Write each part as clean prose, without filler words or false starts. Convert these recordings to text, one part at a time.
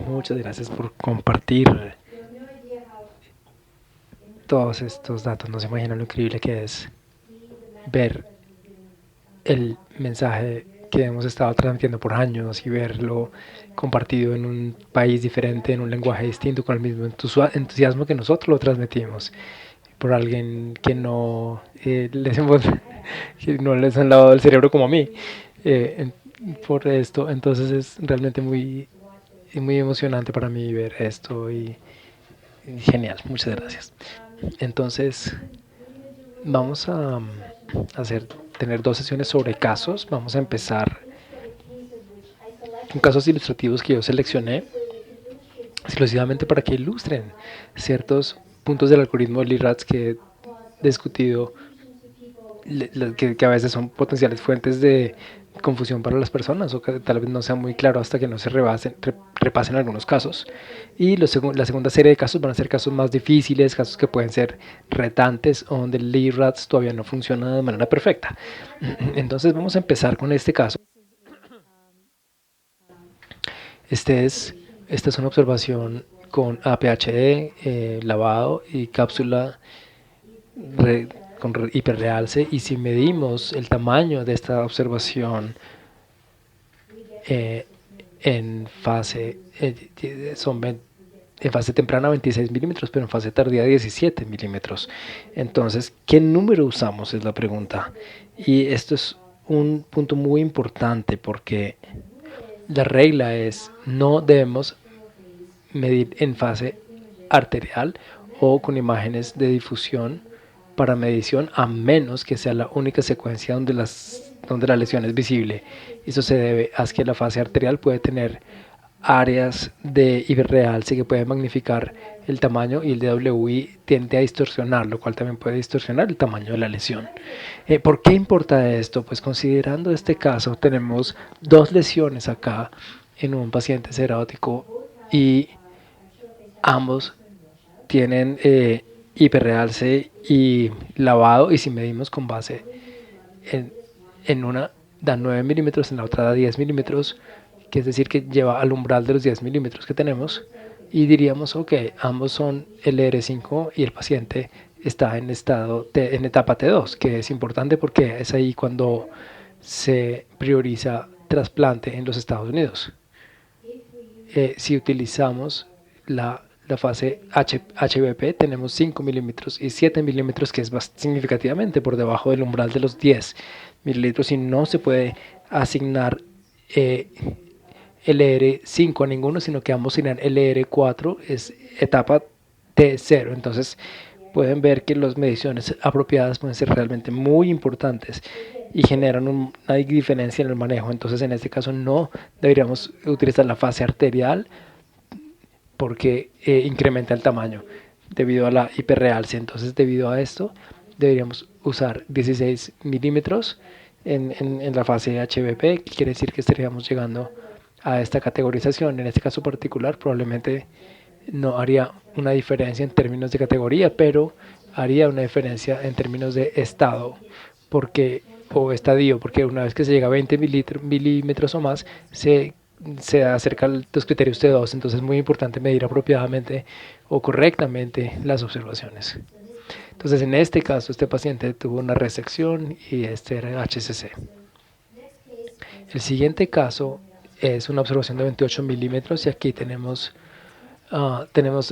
Muchas gracias por compartir todos estos datos. No se imaginan lo increíble que es ver el mensaje que hemos estado transmitiendo por años y verlo compartido en un país diferente, en un lenguaje distinto, con el mismo entusiasmo que nosotros lo transmitimos, por alguien que no, que no les han lavado el cerebro como a mí. Eh, por esto, entonces es realmente muy emocionante para mí ver esto y genial, muchas gracias. Entonces, vamos a tener dos sesiones sobre casos. Vamos a empezar con casos ilustrativos que yo seleccioné exclusivamente para que ilustren ciertos puntos del algoritmo de Lee-RADS que he discutido, que a veces son potenciales fuentes de confusión para las personas o que tal vez no sea muy claro hasta que no se repasen algunos casos. Y la segunda serie de casos van a ser casos más difíciles, casos que pueden ser retantes o donde el Lee-RADS todavía no funciona de manera perfecta. Entonces vamos a empezar con este caso. Este es, esta es una observación con APHD, lavado y cápsula con hiperrealce, y si medimos el tamaño de esta observación eh, en fase en fase temprana 26 milímetros, pero en fase tardía 17 milímetros. Entonces, ¿qué número usamos? Es la pregunta. Y esto es un punto muy importante porque la regla es no debemos medir en fase arterial o con imágenes de difusión para medición, a menos que sea la única secuencia donde la lesión es visible. Eso se debe a que la fase arterial puede tener áreas de hiperrealce que pueden magnificar el tamaño, y el DWI tiende a distorsionar, lo cual también puede distorsionar el tamaño de la lesión. ¿Por qué importa esto? Pues considerando este caso, tenemos dos lesiones acá en un paciente cerático y ambos tienen hiperrealce y lavado, y si medimos con base en una da 9 milímetros, en la otra da 10 milímetros, que es decir que lleva al umbral de los 10 milímetros que tenemos, y diríamos, ok, ambos son LR5 y el paciente está en en etapa T2, que es importante porque es ahí cuando se prioriza trasplante en los Estados Unidos. Si utilizamos la fase HVP, tenemos 5 milímetros y 7 milímetros, que es significativamente por debajo del umbral de los 10 mililitros, y no se puede asignar LR5 a ninguno, sino que ambos serían LR4, es etapa T0. Entonces pueden ver que las mediciones apropiadas pueden ser realmente muy importantes y generan una diferencia en el manejo. Entonces en este caso no deberíamos utilizar la fase arterial porque incrementa el tamaño debido a la hiperrealce. Entonces, debido a esto, deberíamos usar 16 milímetros en la fase HVP, que quiere decir que estaríamos llegando a esta categorización. En este caso particular, probablemente no haría una diferencia en términos de categoría, pero haría una diferencia en términos de estado, porque o estadio, porque una vez que se llega a 20 milímetros o más, se acerca a los criterios T2. Entonces es muy importante medir apropiadamente o correctamente las observaciones. Entonces en este caso este paciente tuvo una resección y este era HCC. El siguiente caso es una observación de 28 milímetros y aquí tenemos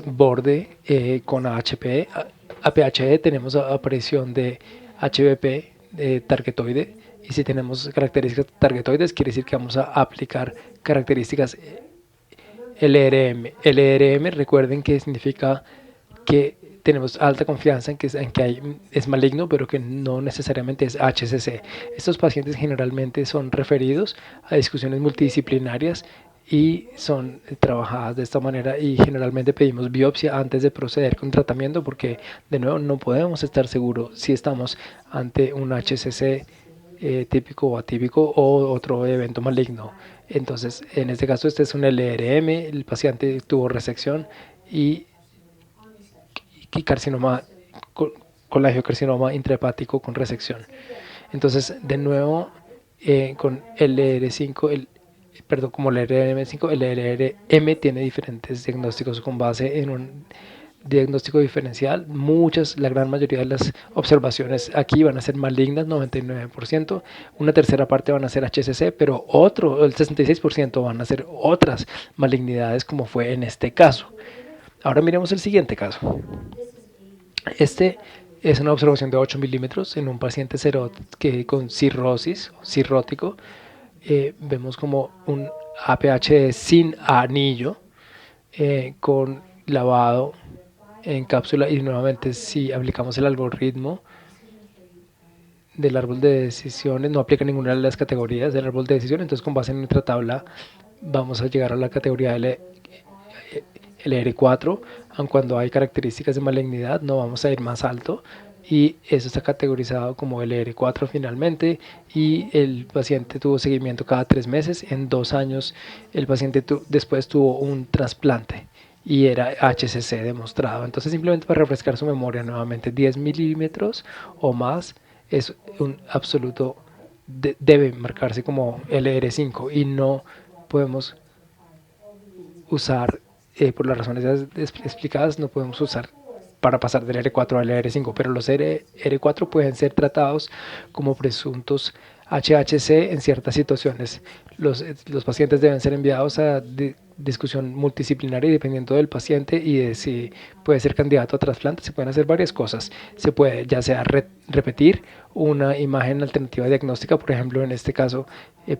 borde con AHP, APHE, tenemos aparición de HVP targetoide, y si tenemos características targetoides quiere decir que vamos a aplicar características LRM. LRM, recuerden que significa que tenemos alta confianza en que es maligno, pero que no necesariamente es HCC. Estos pacientes generalmente son referidos a discusiones multidisciplinarias y son trabajadas de esta manera, y generalmente pedimos biopsia antes de proceder con tratamiento porque de nuevo no podemos estar seguros si estamos ante un HCC típico o atípico o otro evento maligno. Entonces en este caso este es un LRM, el paciente tuvo resección y carcinoma, colangiocarcinoma intrahepático con resección. Entonces, de nuevo, con LR5, perdón, como el LRM5, el LRM tiene diferentes diagnósticos con base en un diagnóstico diferencial. La gran mayoría de las observaciones aquí van a ser malignas, 99%. Una tercera parte van a ser HCC, pero el 66% van a ser otras malignidades, como fue en este caso. Ahora miremos el siguiente caso. Este es una observación de 8 milímetros en un paciente con cirrosis, cirrótico. Vemos como un APH sin anillo, con lavado en cápsula, y nuevamente si aplicamos el algoritmo del árbol de decisiones, no aplica ninguna de las categorías del árbol de decisiones, entonces con base en nuestra tabla vamos a llegar a la categoría LR4, aun cuando hay características de malignidad no vamos a ir más alto, y eso está categorizado como LR4 finalmente, y el paciente tuvo seguimiento cada 3 meses. En 2 años el paciente después tuvo un trasplante y era HCC demostrado. Entonces, simplemente para refrescar su memoria nuevamente, 10 milímetros o más es un absoluto, debe marcarse como LR5, y no podemos usar, por las razones explicadas, no podemos usar para pasar del R4 al R5, pero los R4 pueden ser tratados como presuntos HHC en ciertas situaciones. Los pacientes deben ser enviados a discusión multidisciplinaria, y dependiendo del paciente y de si puede ser candidato a trasplante, se pueden hacer varias cosas. Se puede ya sea repetir una imagen alternativa diagnóstica, por ejemplo, en este caso,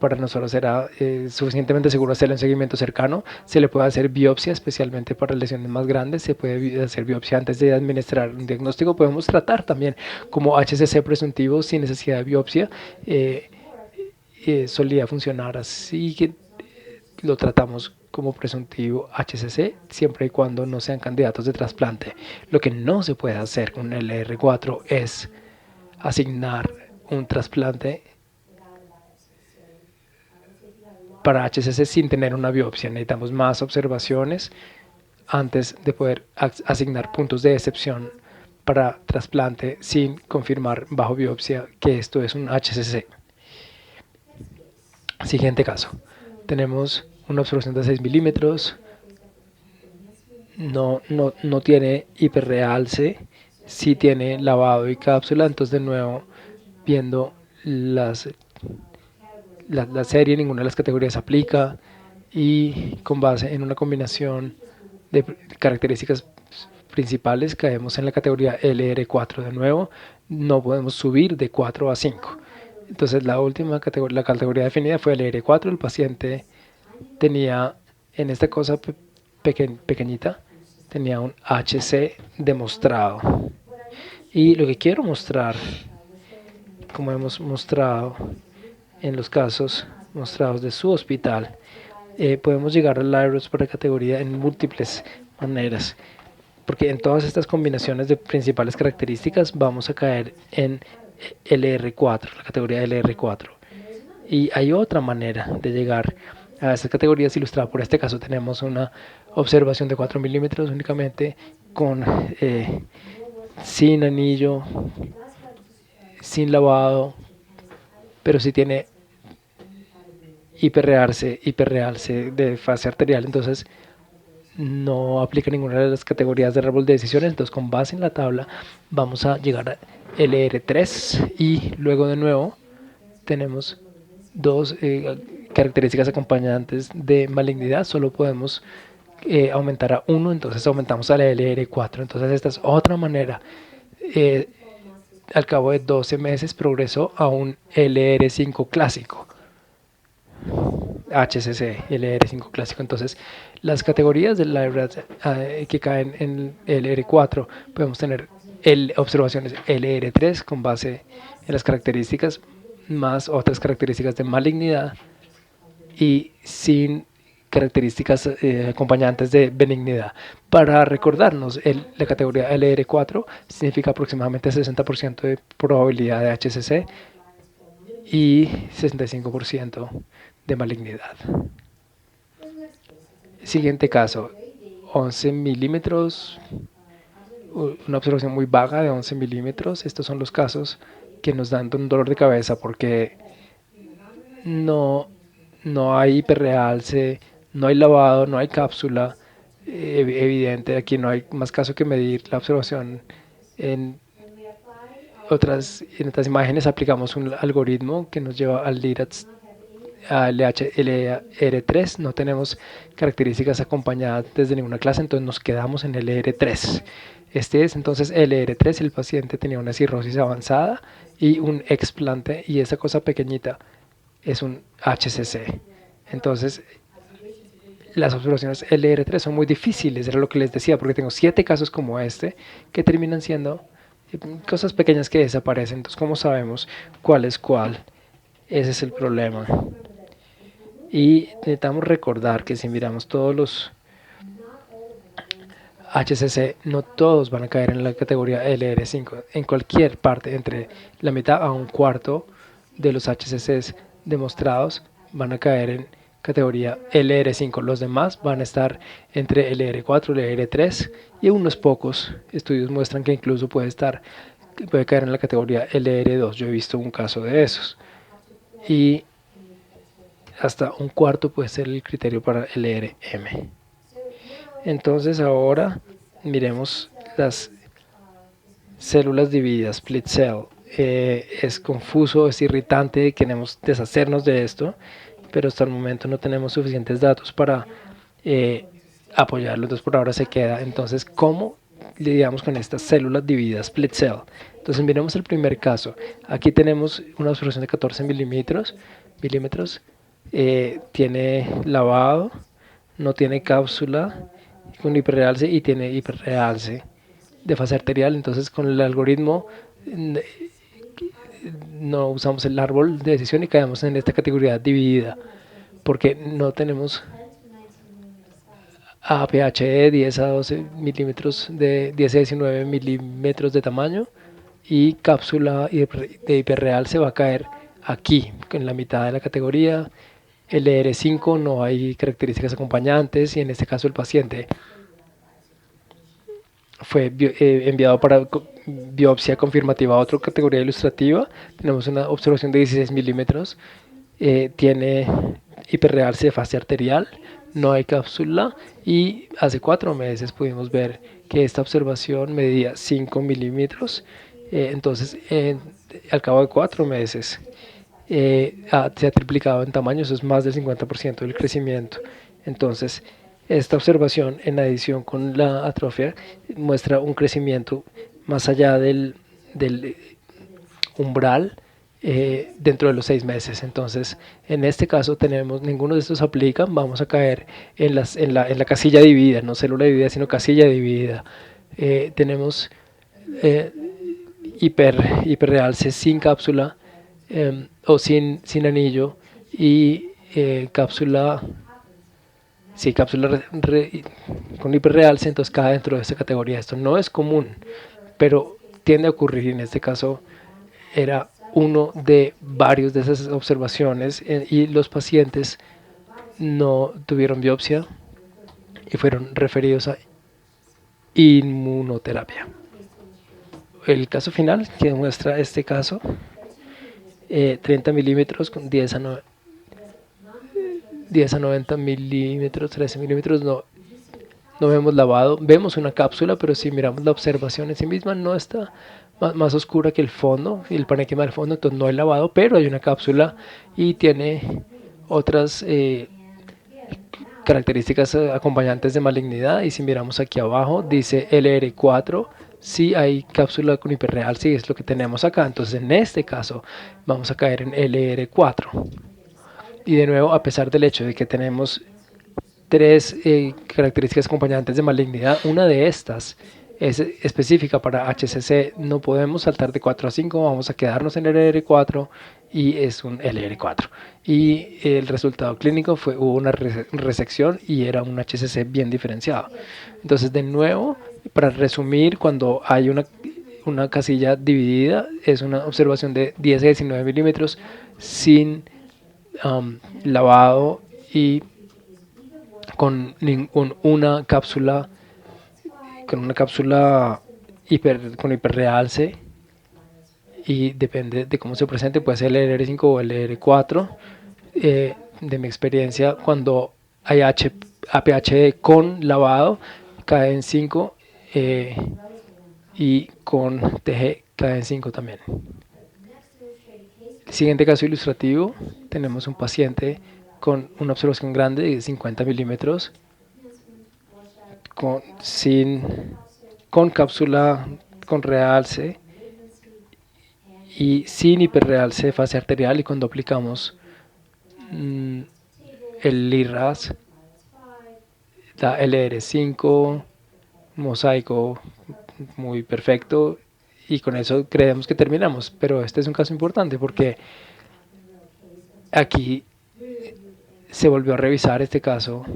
para nosotros será suficientemente seguro hacerle un seguimiento cercano. Se le puede hacer biopsia, especialmente para lesiones más grandes. Se puede hacer biopsia antes de administrar un diagnóstico. Podemos tratar también como HCC presuntivo sin necesidad de biopsia. Solía funcionar así, que lo tratamos como presuntivo HCC siempre y cuando no sean candidatos de trasplante. Lo que no se puede hacer con el R4 es asignar un trasplante para HCC sin tener una biopsia. Necesitamos más observaciones antes de poder asignar puntos de excepción para trasplante sin confirmar bajo biopsia que esto es un HCC. Siguiente caso. Tenemos una observación de 6 milímetros. No tiene hiperrealce, sí tiene lavado y cápsula. Entonces, de nuevo, viendo la serie, ninguna de las categorías aplica, y con base en una combinación de características principales caemos en la categoría LR4. De nuevo, no podemos subir de 4 a 5. Entonces, la categoría definida fue LR4. El paciente tenía, en esta cosa pequeñita, tenía un HC demostrado. Y lo que quiero mostrar, como hemos mostrado en los casos mostrados de su hospital, podemos llegar al LIROS para categoría en múltiples maneras, porque en todas estas combinaciones de principales características vamos a caer en LR4, la categoría LR4. Y hay otra manera de llegar a estas categorías, ilustrada por este caso. Tenemos una observación de 4 milímetros únicamente, sin anillo, sin lavado, pero sí tiene hiperrealce de fase arterial. Entonces no aplica ninguna de las categorías de árbol de decisiones. Entonces, con base en la tabla, vamos a llegar a LR3, y luego de nuevo tenemos dos características acompañantes de malignidad. Solo podemos aumentar a 1, entonces aumentamos a la LR4. Entonces, esta es otra manera. Al cabo de 12 meses progresó a un LR5 clásico, HCC, LR5 clásico. Entonces, las categorías del LIRAD que caen en LR4, podemos tener observaciones LR3 con base en las características, más otras características de malignidad, y sin características acompañantes de benignidad. Para recordarnos, la categoría LR4 significa aproximadamente 60% de probabilidad de HCC y 65% de malignidad. Siguiente caso, 11 milímetros, una observación muy vaga de 11 milímetros. Estos son los casos que nos dan un dolor de cabeza porque no no hay hiperrealce, no hay lavado, no hay cápsula evidente. Aquí no hay más caso que medir la observación. En en otras imágenes aplicamos un algoritmo que nos lleva al LIDATS, a LHLR3. No tenemos características acompañadas desde ninguna clase, entonces nos quedamos en LR3. Este es entonces LR3. El paciente tenía una cirrosis avanzada y un explante, y esa cosa pequeñita es un HCC. Entonces, las observaciones LR3 son muy difíciles, era lo que les decía, porque tengo 7 casos como este que terminan siendo cosas pequeñas que desaparecen. Entonces, ¿cómo sabemos cuál es cuál? Ese es el problema. Y necesitamos recordar que si miramos todos los HCC, no todos van a caer en la categoría LR5. En cualquier parte, entre la mitad a un cuarto de los HCCs demostrados van a caer en categoría LR5. Los demás van a estar entre LR4 y LR3, y unos pocos estudios muestran que incluso puede caer en la categoría LR2. Yo he visto un caso de esos. Y hasta un cuarto puede ser el criterio para LRM. Entonces ahora miremos las células divididas, split cell. Es confuso, es irritante, queremos deshacernos de esto, pero hasta el momento no tenemos suficientes datos para apoyarlo. Entonces por ahora se queda. Entonces, ¿cómo lidiamos con estas células divididas, split cell? Entonces miremos el primer caso. Aquí tenemos una observación de 14 milímetros. Tiene lavado, no tiene cápsula, con hiperrealce, y tiene hiperrealce de fase arterial. Entonces con el algoritmo no usamos el árbol de decisión y caemos en esta categoría dividida, porque no tenemos APH de 10 a 12 milímetros, de 10 a 19 milímetros de tamaño, y cápsula de hiperreal se va a caer aquí, en la mitad de la categoría. LR5 no hay características acompañantes, y en este caso el paciente fue enviado para biopsia confirmativa a otra categoría ilustrativa. Tenemos una observación de 16 milímetros, tiene hiperrealce de fase arterial, no hay cápsula, y hace 4 meses pudimos ver que esta observación medía 5 milímetros. Entonces, al cabo de 4 meses, se ha triplicado en tamaño. Eso es más del 50% del crecimiento. Entonces, esta observación, en adición con la atrofia, muestra un crecimiento más allá del umbral dentro de los 6 meses. Entonces, en este caso tenemos, ninguno de estos aplica. Vamos a caer en la casilla dividida, no célula dividida, sino casilla dividida. Tenemos hiperrealce sin cápsula, o sin anillo, y cápsula con hiperrealce. Entonces cae dentro de esta categoría. Esto no es común, pero tiende a ocurrir. En este caso era uno de varios de esas observaciones, y los pacientes no tuvieron biopsia y fueron referidos a inmunoterapia. El caso final que muestra este caso, 30 milímetros con 10 a 90 milímetros, 13 milímetros, no vemos lavado. Vemos una cápsula, pero si miramos la observación en sí misma, no está más oscura que el fondo, el parénquima del fondo. Entonces no hay lavado, pero hay una cápsula y tiene otras características acompañantes de malignidad. Y si miramos aquí abajo, dice LR4. Sí hay cápsula con hiperrealce, y es lo que tenemos acá. Entonces en este caso vamos a caer en LR4. Y de nuevo, a pesar del hecho de que tenemos 3 características acompañantes de malignidad, una de estas es específica para HCC. No podemos saltar de 4 a 5, vamos a quedarnos en el LR4, y es un LR4. Y el resultado clínico hubo una resección, y era un HCC bien diferenciado. Entonces, de nuevo, para resumir, cuando hay una casilla dividida, es una observación de 10 a 19 milímetros sin lavado, y con una cápsula con hiperrealce, y depende de cómo se presente, puede ser el LR5 o el LR4. de mi experiencia, cuando hay APHD con lavado, cae en 5 y con TG cae en 5 también. Siguiente caso ilustrativo, tenemos un paciente con una observación grande de 50 milímetros con cápsula con realce y sin hiperrealce de fase arterial, y cuando aplicamos el LIRAS da LR5, mosaico muy perfecto, y con eso creemos que terminamos. Pero este es un caso importante porque aquí se volvió a revisar este caso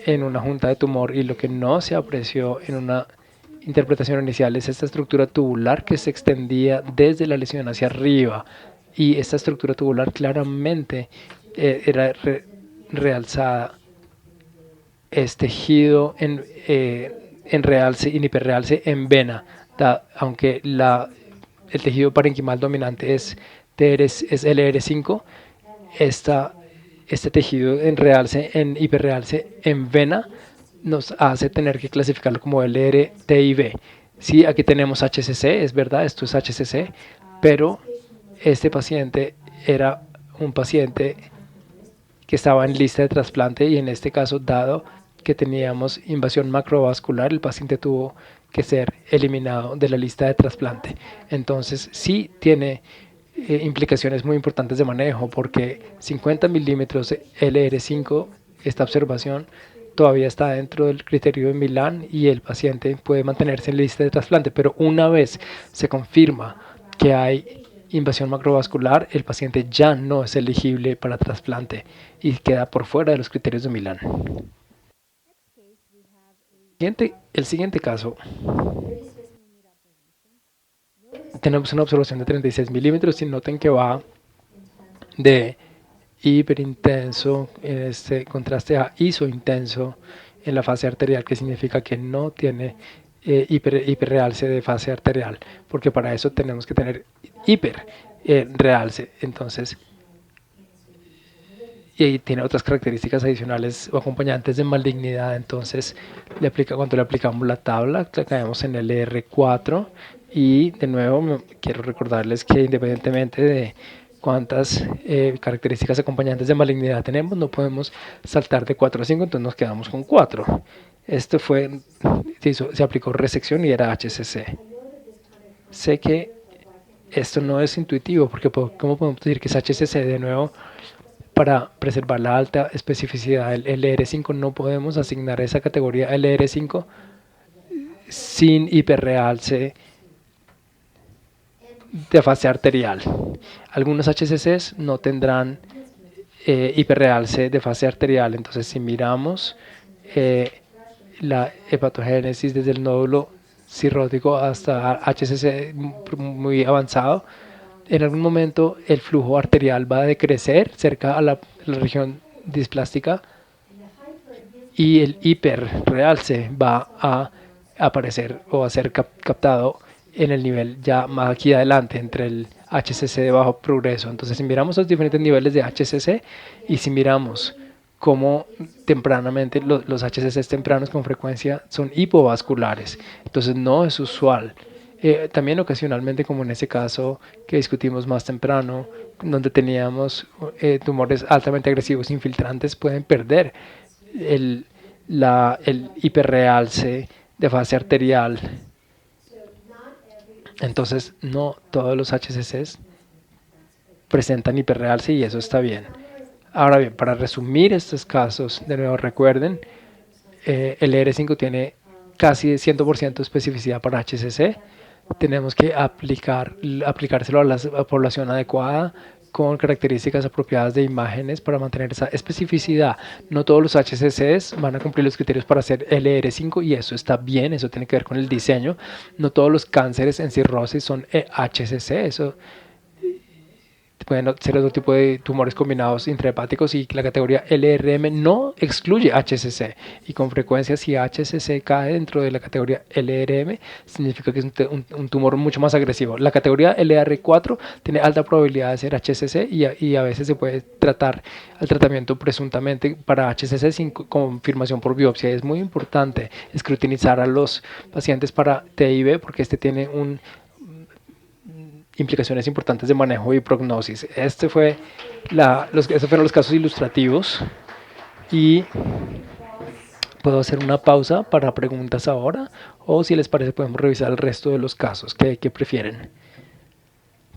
en una junta de tumor, y lo que no se apreció en una interpretación inicial es esta estructura tubular que se extendía desde la lesión hacia arriba, y esta estructura tubular claramente era realzada. Es tejido en realce y en hiperrealce en vena, aunque el tejido parenquimal dominante es LR5, este tejido en realce, en hiperrealce en vena, nos hace tener que clasificarlo como LR-TIV. Sí, aquí tenemos HCC, es verdad, esto es HCC, pero este paciente era un paciente que estaba en lista de trasplante, y en este caso, dado que teníamos invasión macrovascular, el paciente tuvo que ser eliminado de la lista de trasplante. Entonces sí tiene implicaciones muy importantes de manejo, porque 50 milímetros LR5, esta observación todavía está dentro del criterio de Milán y el paciente puede mantenerse en la lista de trasplante, pero una vez se confirma que hay invasión macrovascular, el paciente ya no es elegible para trasplante y queda por fuera de los criterios de Milán. El siguiente caso, tenemos una observación de 36 milímetros, y noten que va de hiperintenso en este contraste a isointenso en la fase arterial, que significa que no tiene hiperrealce de fase arterial, porque para eso tenemos que tener hiperrealce. Entonces, y tiene otras características adicionales o acompañantes de malignidad. Entonces, cuando le aplicamos la tabla, caemos en el R4. Y de nuevo, quiero recordarles que independientemente de cuántas características acompañantes de malignidad tenemos, no podemos saltar de 4 a 5, entonces nos quedamos con 4. Esto se aplicó resección y era HCC. Sé que esto no es intuitivo, porque ¿cómo podemos decir que es HCC? De nuevo, para preservar la alta especificidad del LR5, no podemos asignar esa categoría LR5 sin hiperrealce de fase arterial. Algunos HCCs no tendrán hiperrealce de fase arterial. Entonces, si miramos la hepatogénesis desde el nódulo cirrótico hasta HCC muy avanzado, en algún momento el flujo arterial va a decrecer cerca a la región displástica, y el hiperrealce va a aparecer o a ser captado en el nivel ya más aquí adelante, entre el HCC de bajo progreso. Entonces, si miramos los diferentes niveles de HCC, y si miramos cómo tempranamente los HCCs tempranos con frecuencia son hipovasculares, entonces no es usual. También ocasionalmente, como en ese caso que discutimos más temprano, donde teníamos tumores altamente agresivos infiltrantes, pueden perder el hiperrealce de fase arterial. Entonces, no todos los HCCs presentan hiperrealce, y eso está bien. Ahora bien, para resumir estos casos, de nuevo recuerden, el R5 tiene casi 100% especificidad para HCC. Tenemos que aplicárselo a la población adecuada, con características apropiadas de imágenes para mantener esa especificidad. No todos los HCCs van a cumplir los criterios para hacer LR5, y eso está bien, eso tiene que ver con el diseño. No todos los cánceres en cirrosis son HCC, eso pueden ser otro tipo de tumores combinados intrahepáticos, y la categoría LRM no excluye HCC, y con frecuencia si HCC cae dentro de la categoría LRM significa que es un tumor mucho más agresivo. La categoría LR4 tiene alta probabilidad de ser HCC, y a veces se puede tratar al tratamiento presuntamente para HCC sin confirmación por biopsia. Es muy importante escrutinizar a los pacientes para TIB porque este tiene implicaciones importantes de manejo y prognosis. Estos fueron los casos ilustrativos, y puedo hacer una pausa para preguntas ahora, o si les parece podemos revisar el resto de los casos. ¿Qué prefieren?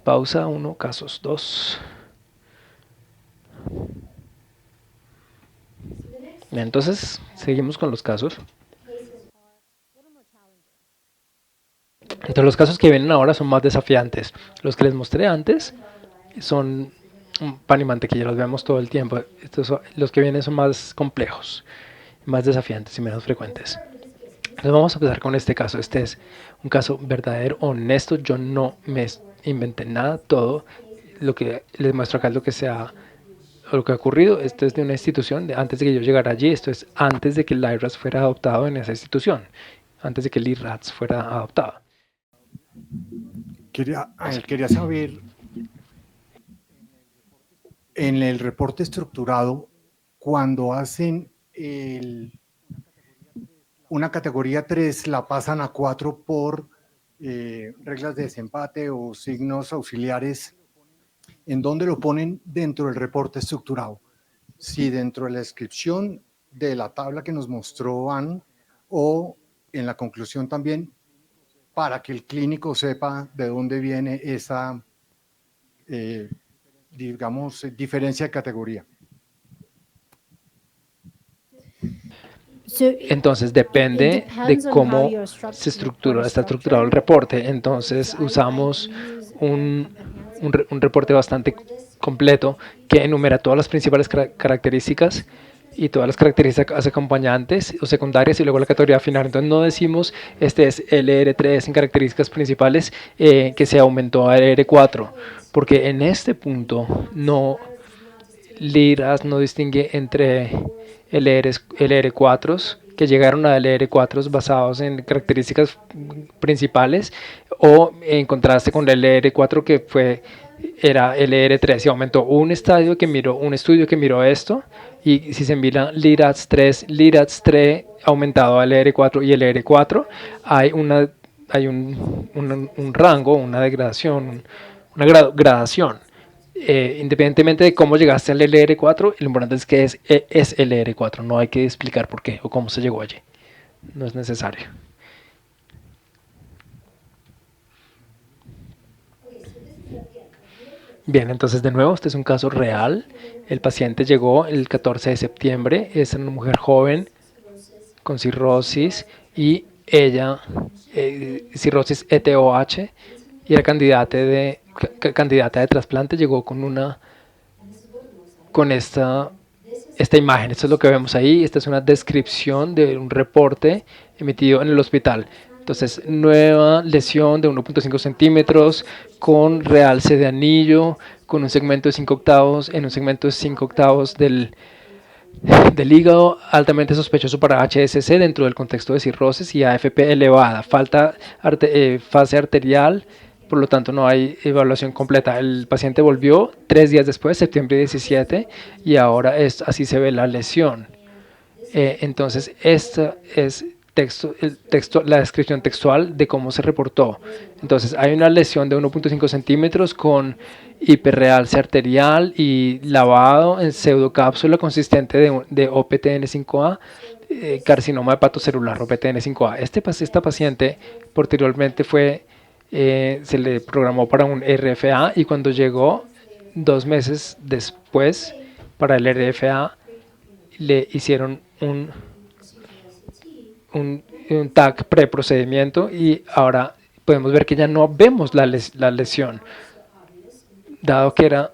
Pausa 1, casos 2. Entonces seguimos con los casos. Entonces los casos que vienen ahora son más desafiantes. Los que les mostré antes son pan y mantequilla, los vemos todo el tiempo. Los que vienen son más complejos, más desafiantes y menos frecuentes. Entonces vamos a empezar con este caso. Este es un caso verdadero, honesto. Yo no me inventé nada, todo lo que les muestro acá es lo que ha ocurrido. Esto es de una institución, antes de que yo llegara allí. Esto es antes de que el LIRADS fuera adoptado en esa institución, antes de que el LIRADS fuera adoptado. Quería saber, en el reporte estructurado, cuando hacen una categoría 3, la pasan a 4 por reglas de desempate o signos auxiliares, ¿en dónde lo ponen dentro del reporte estructurado? Si dentro de la descripción de la tabla que nos mostró Ann, o en la conclusión también, para que el clínico sepa de dónde viene esa, digamos, diferencia de categoría. Entonces depende de cómo está estructurado el reporte. Entonces usamos un reporte bastante completo que enumera todas las principales características y todas las características acompañantes o secundarias, y luego la categoría final. Entonces no decimos este es LR3 en características principales que se aumentó a LR4, porque en este punto LIRADS no distingue entre LR4s que llegaron a LR4s basados en características principales, o en contraste con el LR4 que era LR3 y aumentó. Un estudio que miró esto, y si se mira LIRADS 3 aumentado a LR4 y LR4, hay un rango, una degradación, una gradación. Independientemente de cómo llegaste al LR4, lo importante es que es LR4. No hay que explicar por qué o cómo se llegó allí. No es necesario. Bien, entonces de nuevo, este es un caso real. El paciente llegó el 14 de septiembre. Es una mujer joven con cirrosis, y ella, cirrosis ETOH, y era candidata de trasplante. Llegó con esta imagen. Esto es lo que vemos ahí. Esta es una descripción de un reporte emitido en el hospital. Entonces, nueva lesión de 1.5 centímetros con realce de anillo, con un segmento de 5 octavos, en un segmento de 5 octavos del hígado, altamente sospechoso para HSC dentro del contexto de cirrosis y AFP elevada. Falta fase arterial, por lo tanto no hay evaluación completa. El paciente volvió 3 días después, septiembre 17, y ahora así se ve la lesión. Entonces, esta es la descripción textual de cómo se reportó. Entonces, hay una lesión de 1.5 centímetros con hiperrealce arterial y lavado en pseudocápsula consistente de OPTN5A, carcinoma hepatocelular, OPTN5A. Esta paciente posteriormente se le programó para un RFA, y cuando llegó 2 meses después para el RFA le hicieron un TAC preprocedimiento, y ahora podemos ver que ya no vemos la lesión, dado que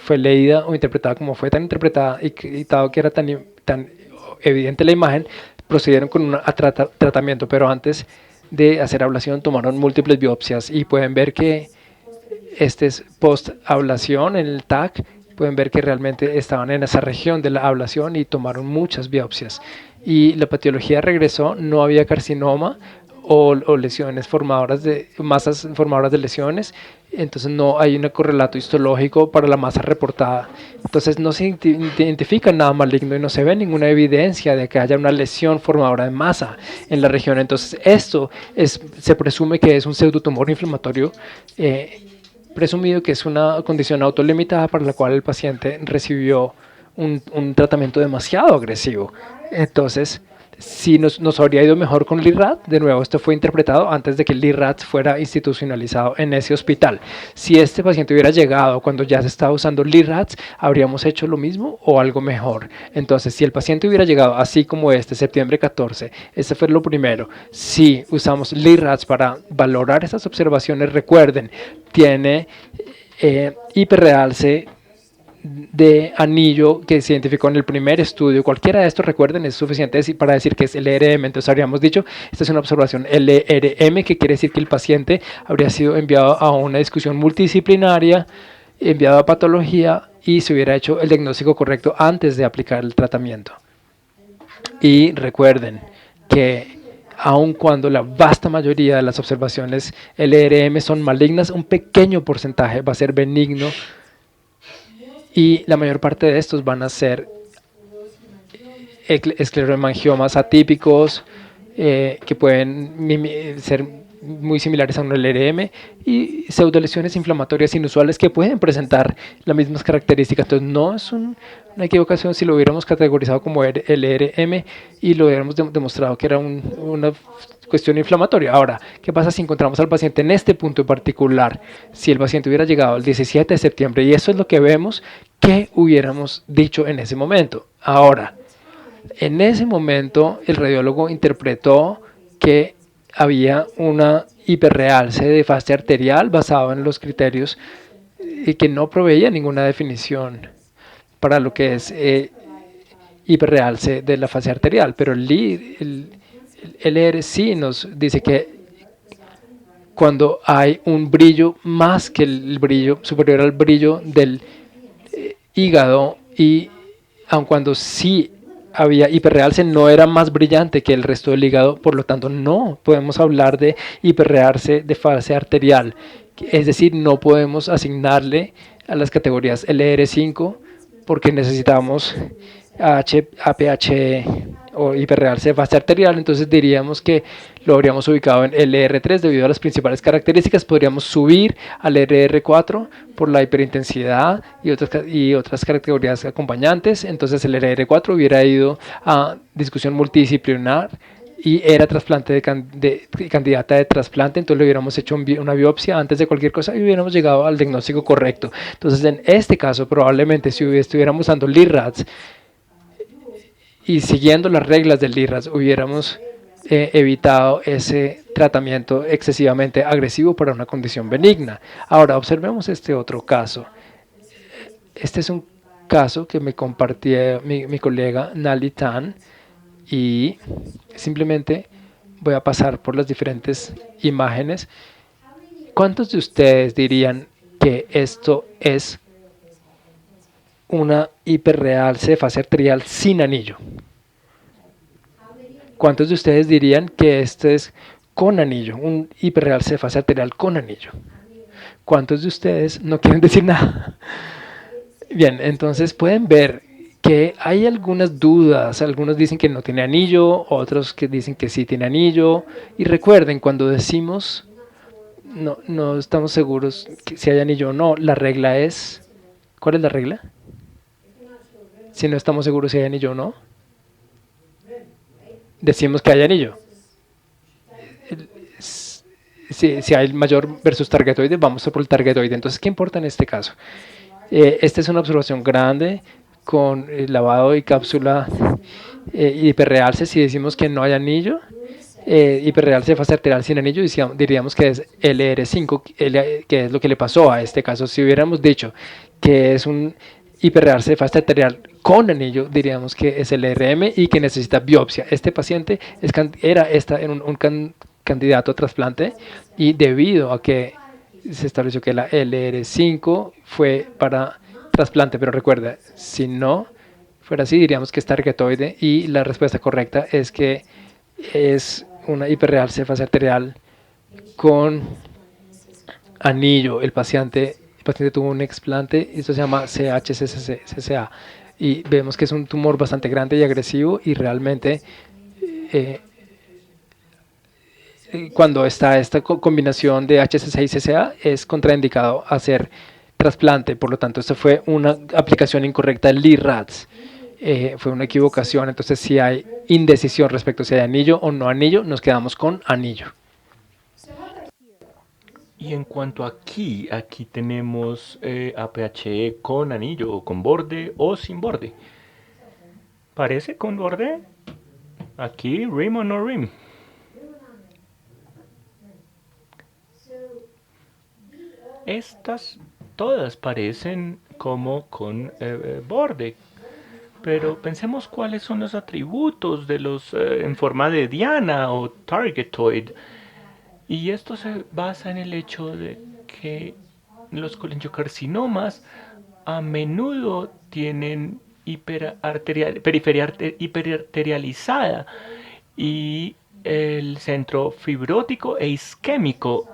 fue leída o interpretada como fue tan interpretada, y dado que era tan evidente la imagen, procedieron con un tratamiento. Pero antes de hacer ablación tomaron múltiples biopsias, y pueden ver que Este es post-ablación en el TAC. Pueden ver que realmente estaban en esa región de la ablación y tomaron muchas biopsias. Y la patología regresó, no había carcinoma o lesiones formadoras de masas formadoras de lesiones, entonces no hay un correlato histológico para la masa reportada. Entonces no se identifica nada maligno y no se ve ninguna evidencia de que haya una lesión formadora de masa en la región. Entonces esto se presume que es un pseudotumor inflamatorio presumido, que es una condición autolimitada para la cual el paciente recibió un tratamiento demasiado agresivo. Entonces, si nos habría ido mejor con LIRAT, de nuevo, esto fue interpretado antes de que el LIRAT fuera institucionalizado en ese hospital. Si este paciente hubiera llegado cuando ya se estaba usando LIRAT, ¿habríamos hecho lo mismo o algo mejor? Entonces, si el paciente hubiera llegado así como septiembre 14, ese fue lo primero. Si usamos LIRAT para valorar esas observaciones, recuerden, tiene hiperrealce de anillo que se identificó en el primer estudio. Cualquiera de estos, recuerden, es suficiente para decir que es LRM. Entonces habríamos dicho, esta es una observación LRM, que quiere decir que el paciente habría sido enviado a una discusión multidisciplinaria, enviado a patología y se hubiera hecho el diagnóstico correcto antes de aplicar el tratamiento. Y recuerden que aun cuando la vasta mayoría de las observaciones LRM son malignas, un pequeño porcentaje va a ser benigno. Y la mayor parte de estos van a ser escleromangiomas atípicos que pueden ser muy similares a un LRM y pseudolesiones inflamatorias inusuales que pueden presentar las mismas características. Entonces no es una equivocación si lo hubiéramos categorizado como LRM y lo hubiéramos demostrado que era una cuestión inflamatoria. Ahora, ¿qué pasa si encontramos al paciente en este punto en particular? Si el paciente hubiera llegado el 17 de septiembre y eso es lo que vemos, ¿qué hubiéramos dicho en ese momento? Ahora, en ese momento el radiólogo interpretó que había una hiperrealce de fase arterial basado en los criterios y que no proveía ninguna definición para lo que es hiperrealce de la fase arterial, pero el LR sí nos dice que cuando hay un brillo más que el brillo superior al brillo del hígado, y aun cuando sí había hiperrealce, no era más brillante que el resto del hígado, por lo tanto no podemos hablar de hiperrealce de fase arterial, es decir, no podemos asignarle a las categorías LR5 porque necesitamos APH o hiperrealce de fase arterial. Entonces diríamos que lo habríamos ubicado en LR3 debido a las principales características. Podríamos subir al LR4 por la hiperintensidad y otras categorías acompañantes. Entonces el LR4 hubiera ido a discusión multidisciplinar y era trasplante candidata de trasplante, entonces le hubiéramos hecho una biopsia antes de cualquier cosa y hubiéramos llegado al diagnóstico correcto. Entonces en este caso probablemente si estuviéramos usando LIRADS y siguiendo las reglas del LIRADS hubiéramos evitado ese tratamiento excesivamente agresivo para una condición benigna. Ahora observemos este otro caso. Este es un caso que me compartió mi colega Nali Tan, y simplemente voy a pasar por las diferentes imágenes. ¿Cuántos de ustedes dirían que esto es una hiperrealce de fase arterial sin anillo? ¿Cuántos de ustedes dirían que esto es con anillo, un hiperrealce de fase arterial con anillo? ¿Cuántos de ustedes no quieren decir nada? Bien, entonces pueden ver que hay algunas dudas. Algunos dicen que no tiene anillo, otros que dicen que sí tiene anillo. Y recuerden, cuando decimos no estamos seguros si hay anillo o no, la regla es... ¿Cuál es la regla? Si no estamos seguros si hay anillo o no, decimos que hay anillo. Si hay mayor versus targetoide, vamos por el targetoide. Entonces, ¿qué importa en este caso? Esta es una observación grande con lavado y cápsula hiperrealce. Si decimos que no hay anillo, hiperrealce de fase arterial sin anillo, diríamos que es LR5, que es lo que le pasó a este caso. Si hubiéramos dicho que es un hiperrealce de fase arterial con anillo, diríamos que es LRM y que necesita biopsia. Este paciente era un candidato a trasplante y debido a que se estableció que la LR5 fue para trasplante, pero recuerda, si no fuera así, diríamos que es targetoide y la respuesta correcta es que es una hiperrealce fase arterial con anillo. El paciente tuvo un explante y esto se llama CHCCA y vemos que es un tumor bastante grande y agresivo y realmente eh, cuando está esta combinación de HCC y CCA es contraindicado hacer trasplante. Por lo tanto, esto fue una aplicación incorrecta del LIRADS. Fue una equivocación. Entonces, si hay indecisión respecto a si hay anillo o no anillo, nos quedamos con anillo. Y en cuanto aquí tenemos APHE con anillo o con borde o sin borde. ¿Parece con borde? Aquí, rim o no rim. Estas todas parecen como con borde. Pero pensemos cuáles son los atributos de los en forma de diana o targetoid. Y esto se basa en el hecho de que los colangiocarcinomas a menudo tienen periferia hiperarterializada y el centro fibrótico e isquémico.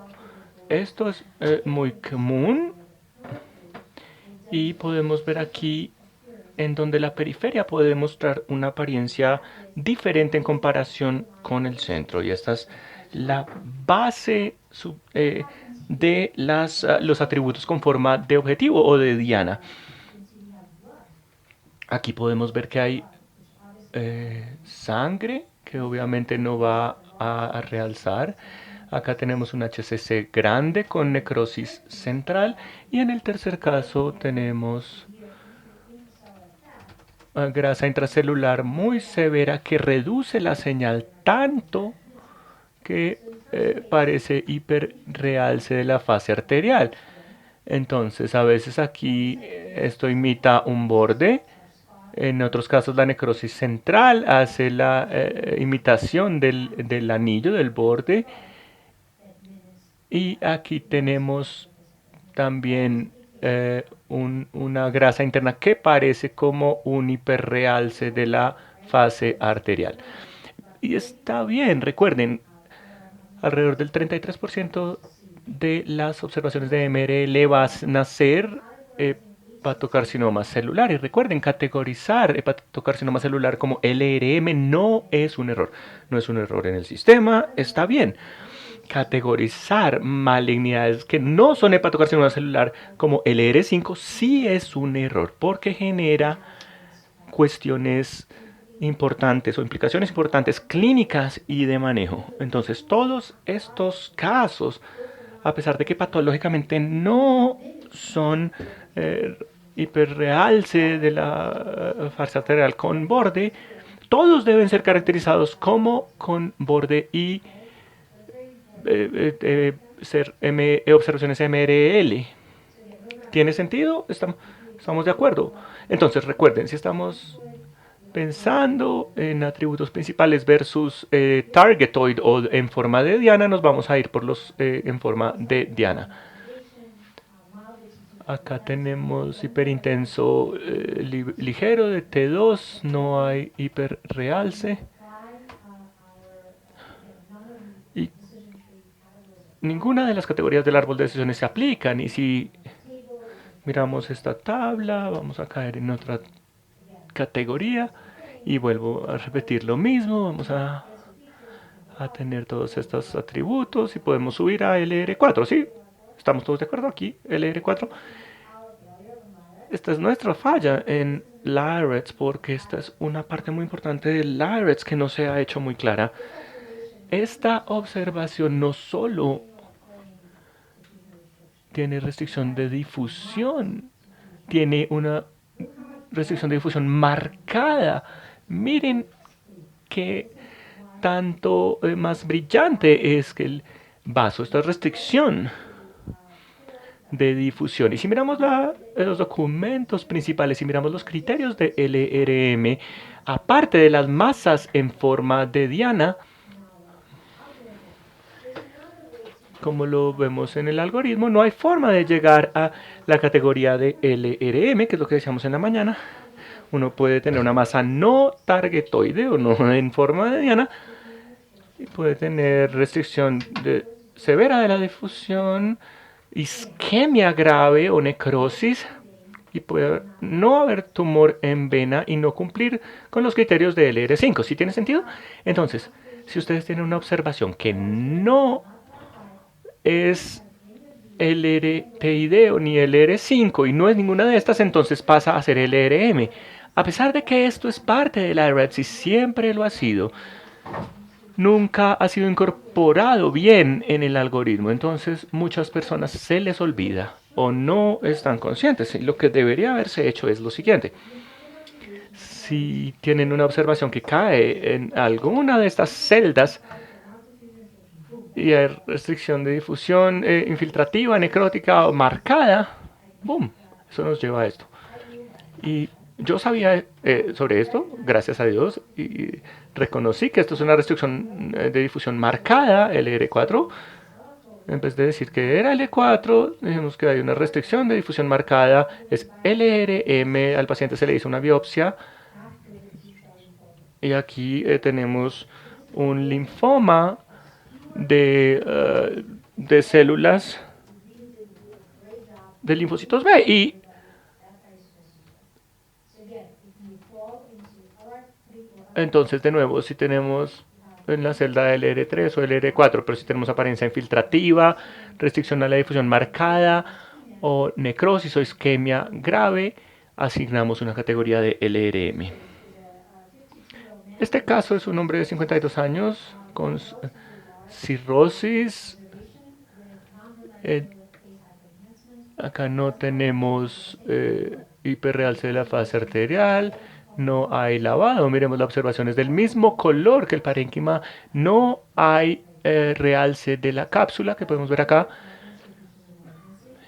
Esto es muy común y podemos ver aquí en donde la periferia puede mostrar una apariencia diferente en comparación con el centro. Y esta es la base de los atributos con forma de objetivo o de diana. Aquí podemos ver que hay sangre, que obviamente no va a realzar. Acá tenemos un HCC grande con necrosis central. Y en el tercer caso tenemos grasa intracelular muy severa que reduce la señal tanto que parece hiperrealce de la fase arterial. Entonces, a veces aquí esto imita un borde. En otros casos, la necrosis central hace la imitación del anillo, del borde. Y aquí tenemos también una grasa interna que parece como un hiperrealce de la fase arterial. Y está bien, recuerden, alrededor del 33% de las observaciones de MRL van a ser hepatocarcinoma celular. Y recuerden, categorizar hepatocarcinoma celular como LRM no es un error. No es un error en el sistema, está bien. Categorizar malignidades que no son hepatocarcinoma celular como LR5 sí es un error porque genera cuestiones importantes o implicaciones importantes clínicas y de manejo. Entonces, todos estos casos, a pesar de que patológicamente no son hiperrealce de la fase arterial con borde, todos deben ser caracterizados como con borde y ser observaciones MRL. ¿Tiene sentido? Estamos de acuerdo. Entonces, recuerden, si estamos pensando en atributos principales versus targetoid o en forma de diana, nos vamos a ir por los en forma de diana. Acá tenemos hiperintenso ligero de T2, no hay hiperrealce. Y ninguna de las categorías del árbol de decisiones se aplican. Y si miramos esta tabla, vamos a caer en otra categoría y vuelvo a repetir lo mismo. Vamos a tener todos estos atributos y podemos subir a LR4. ¿Sí? ¿Estamos todos de acuerdo aquí? LR4. Esta es nuestra falla en LIREDS porque esta es una parte muy importante de LIREDS que no se ha hecho muy clara. Esta observación no solo tiene restricción de difusión, tiene una restricción de difusión marcada. Miren qué tanto más brillante es que el vaso, esta restricción de difusión. Y si miramos los documentos principales, si miramos los criterios de LRM, aparte de las masas en forma de diana, como lo vemos en el algoritmo, no hay forma de llegar a la categoría de LRM, que es lo que decíamos en la mañana. Uno puede tener una masa no targetoide o no en forma de diana y puede tener restricción severa de la difusión, isquemia grave o necrosis, y puede no haber tumor en vena y no cumplir con los criterios de LR5. ¿Sí tiene sentido? Entonces, si ustedes tienen una observación que no es LRTID ni LR5 y no es ninguna de estas, entonces pasa a ser LRM. A pesar de que esto es parte de la IRADS y siempre lo ha sido, nunca ha sido incorporado bien en el algoritmo. Entonces muchas personas se les olvida o no están conscientes. Y lo que debería haberse hecho es lo siguiente. Si tienen una observación que cae en alguna de estas celdas y hay restricción de difusión infiltrativa, necrótica o marcada, ¡boom! Eso nos lleva a esto. Y yo sabía sobre esto, gracias a Dios, y reconocí que esto es una restricción de difusión marcada, LR4. En vez de decir que era L4, dijimos que hay una restricción de difusión marcada, es LRM, al paciente se le hizo una biopsia. Y aquí tenemos un linfoma de células de linfocitos B. Y entonces, de nuevo, si tenemos en la celda LR3 o LR4, pero si tenemos apariencia infiltrativa, restricción a la difusión marcada, o necrosis o isquemia grave, asignamos una categoría de LRM. Este caso es un hombre de 52 años con cirrosis. Acá no tenemos hiperrealce de la fase arterial, no hay lavado. Miremos la observación, es del mismo color que el parénquima. No hay realce de la cápsula que podemos ver acá.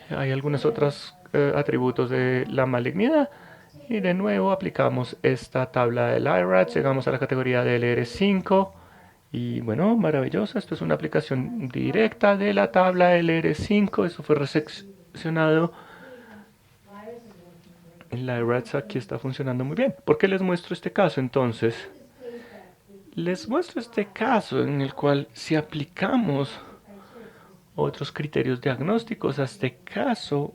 Hay algunos otros atributos de la malignidad. Y de nuevo aplicamos esta tabla del IRADS, llegamos a la categoría del LR5. Y bueno, maravilloso, esto es una aplicación directa de la tabla LR5. Eso fue reseccionado. El IRADS aquí está funcionando muy bien. ¿Por qué les muestro este caso entonces? Les muestro este caso en el cual si aplicamos otros criterios diagnósticos a este caso,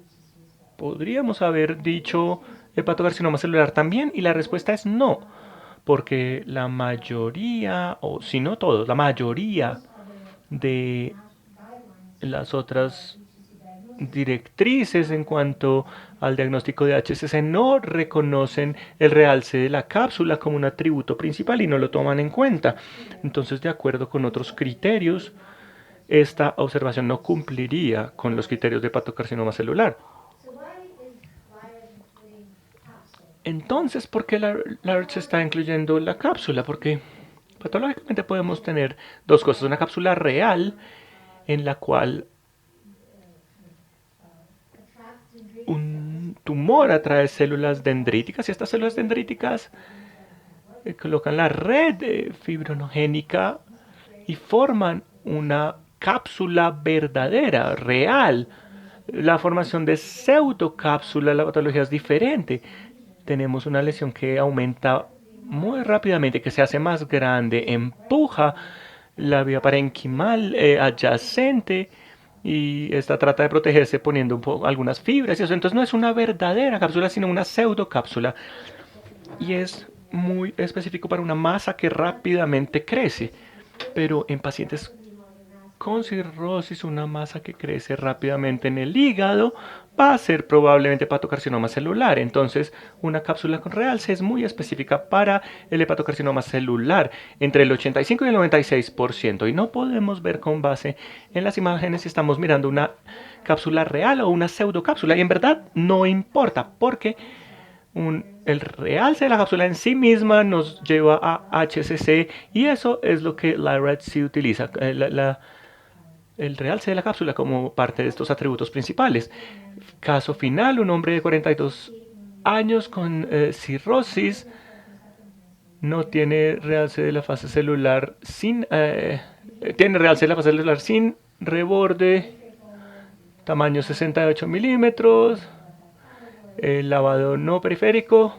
podríamos haber dicho hepatocarcinoma celular también, y la respuesta es no, porque la mayoría, o si no todos, la mayoría de las otras directrices en cuanto al diagnóstico de HCC no reconocen el realce de la cápsula como un atributo principal y no lo toman en cuenta. Entonces, de acuerdo con otros criterios, esta observación no cumpliría con los criterios de hepatocarcinoma celular. Entonces, ¿por qué la LARCH está incluyendo la cápsula? Porque patológicamente podemos tener dos cosas. Una cápsula real en la cual un tumor atrae células dendríticas y estas células dendríticas colocan la red fibrinogénica y forman una cápsula verdadera, real. La formación de pseudocápsula, la patología es diferente. Tenemos una lesión que aumenta muy rápidamente, que se hace más grande, empuja la vía parenquimal adyacente y esta trata de protegerse poniendo algunas fibras y eso. Entonces no es una verdadera cápsula, sino una pseudocápsula. Y es muy específico para una masa que rápidamente crece. Pero en pacientes con cirrosis, una masa que crece rápidamente en el hígado va a ser probablemente hepatocarcinoma celular. Entonces, una cápsula con realce es muy específica para el hepatocarcinoma celular, entre el 85 y el 96%. Y no podemos ver con base en las imágenes si estamos mirando una cápsula real o una pseudocápsula. Y en verdad no importa, porque el realce de la cápsula en sí misma nos lleva a HCC y eso es lo que la IRADS sí utiliza. El realce de la cápsula como parte de estos atributos principales. Caso final, un hombre de 42 años con cirrosis, no tiene realce de la fase celular sin... tiene realce de la fase celular sin reborde, tamaño 68 milímetros, el lavado no periférico.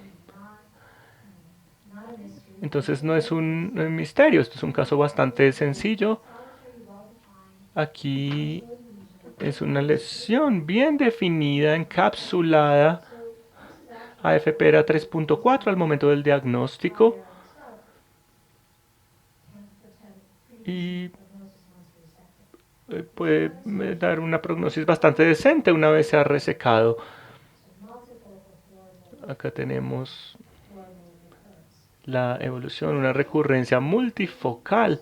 Entonces no es un misterio, esto es un caso bastante sencillo. Aquí es una lesión bien definida, encapsulada. AFP era 3.4 al momento del diagnóstico. Y puede dar una prognosis bastante decente una vez se ha resecado. Acá tenemos la evolución, una recurrencia multifocal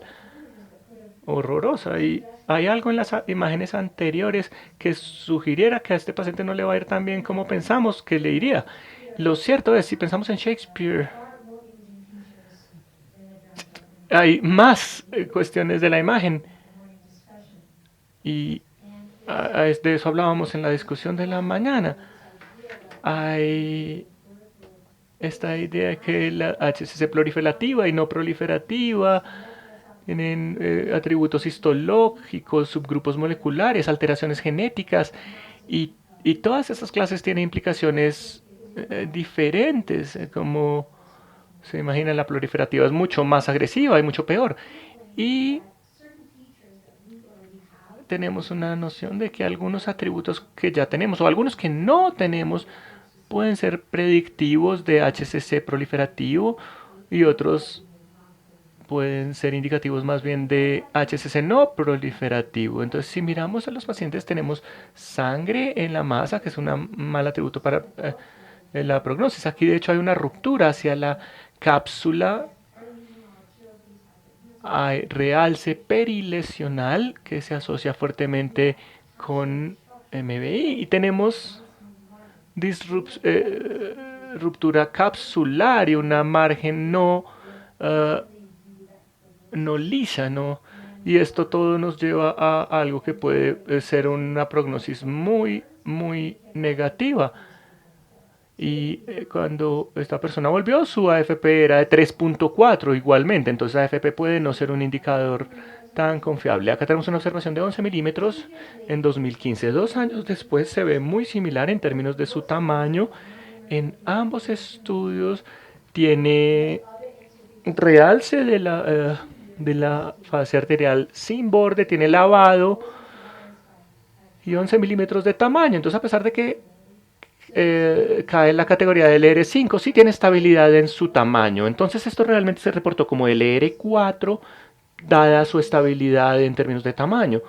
horrorosa. Y hay algo en las imágenes anteriores que sugiriera que a este paciente no le va a ir tan bien como pensamos que le iría. Lo cierto es, si pensamos en Shakespeare, hay más cuestiones de la imagen. Y de eso hablábamos en la discusión de la mañana. Hay esta idea de que la HCC proliferativa y no proliferativa tienen atributos histológicos, subgrupos moleculares, alteraciones genéticas, y todas esas clases tienen implicaciones diferentes, como se imagina. La proliferativa es mucho más agresiva y mucho peor. Y tenemos una noción de que algunos atributos que ya tenemos o algunos que no tenemos pueden ser predictivos de HCC proliferativo y otros pueden ser indicativos más bien de HCC no proliferativo. Entonces, si miramos a los pacientes, tenemos sangre en la masa, que es un mal atributo para la prognosis. Aquí, de hecho, hay una ruptura hacia la cápsula. Hay realce perilesional que se asocia fuertemente con MBI. Y tenemos ruptura capsular y una margen no lisa, ¿no? Y esto todo nos lleva a algo que puede ser una prognosis muy, muy negativa. Y cuando esta persona volvió, su AFP era de 3.4 igualmente. Entonces AFP puede no ser un indicador tan confiable. Acá tenemos una observación de 11 milímetros en 2015. 2 años después se ve muy similar en términos de su tamaño. En ambos estudios tiene realce de la fase arterial sin borde, tiene lavado y 11 milímetros de tamaño. Entonces, a pesar de que cae en la categoría del LR5, sí tiene estabilidad en su tamaño. Entonces, esto realmente se reportó como LR4, dada su estabilidad en términos de tamaño.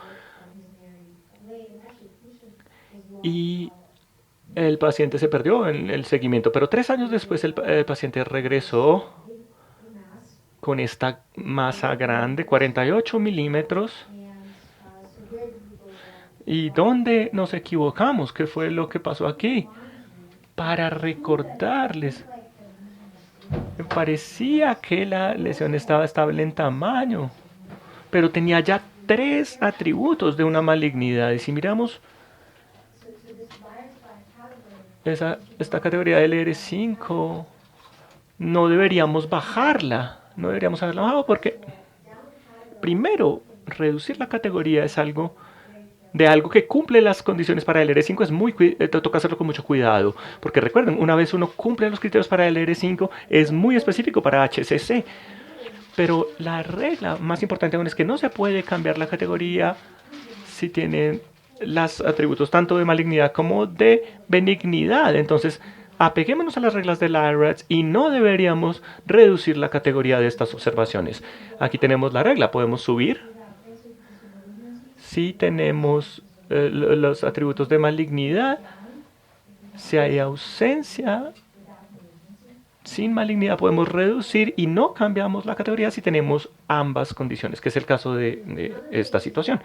Y el paciente se perdió en el seguimiento, pero 3 años después el paciente regresó con esta masa grande, 48 milímetros. ¿Y dónde nos equivocamos? ¿Qué fue lo que pasó aquí? Para recordarles, me parecía que la lesión estaba estable en tamaño, pero tenía ya 3 atributos de una malignidad. Y si miramos esta categoría del LR5, no deberíamos bajarla. No deberíamos haberla bajado porque, primero, reducir la categoría es algo que cumple las condiciones para el LR5, toca hacerlo con mucho cuidado. Porque recuerden, una vez uno cumple los criterios para el LR5, es muy específico para HCC. Pero la regla más importante aún es que no se puede cambiar la categoría si tienen los atributos tanto de malignidad como de benignidad. Entonces, apeguémonos a las reglas del IRADS y no deberíamos reducir la categoría de estas observaciones. Aquí tenemos la regla, podemos subir si tenemos los atributos de malignidad. Si hay ausencia sin malignidad, podemos reducir y no cambiamos la categoría si tenemos ambas condiciones, que es el caso de esta situación.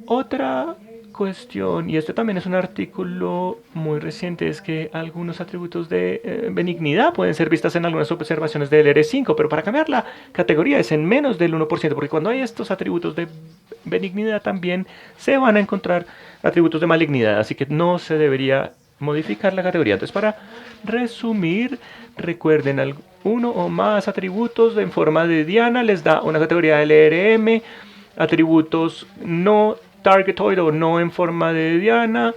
Otra cuestión, y este también es un artículo muy reciente, es que algunos atributos de benignidad pueden ser vistas en algunas observaciones del LR5, pero para cambiar la categoría es en menos del 1%, porque cuando hay estos atributos de benignidad también se van a encontrar atributos de malignidad, así que no se debería modificar la categoría. Entonces, para resumir, recuerden, uno o más atributos en forma de diana les da una categoría LRM. atributos no targetoid o no en forma de diana.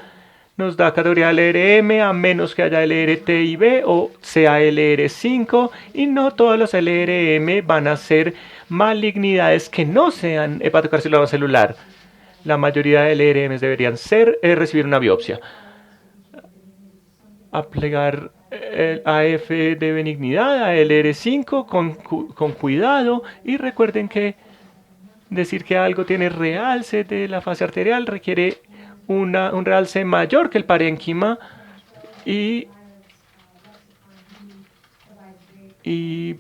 Nos da categoría LRM a menos que haya LRT y B o sea LR5, y no todos los LRM van a ser malignidades que no sean hepatocarcinoma celular. La mayoría de LRMs deberían recibir una biopsia. Aplicar el AF de benignidad a LR5 con cuidado, y recuerden que decir que algo tiene realce de la fase arterial requiere un realce mayor que el parénquima, y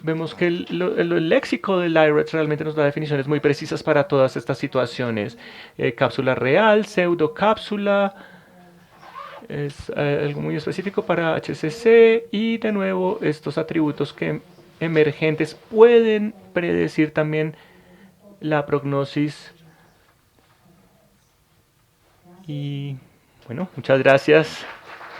vemos que el léxico del IRETS realmente nos da definiciones muy precisas para todas estas situaciones. Cápsula real, pseudocápsula, es algo muy específico para HCC, y de nuevo estos atributos que emergentes pueden predecir también la prognosis. Y bueno, muchas gracias.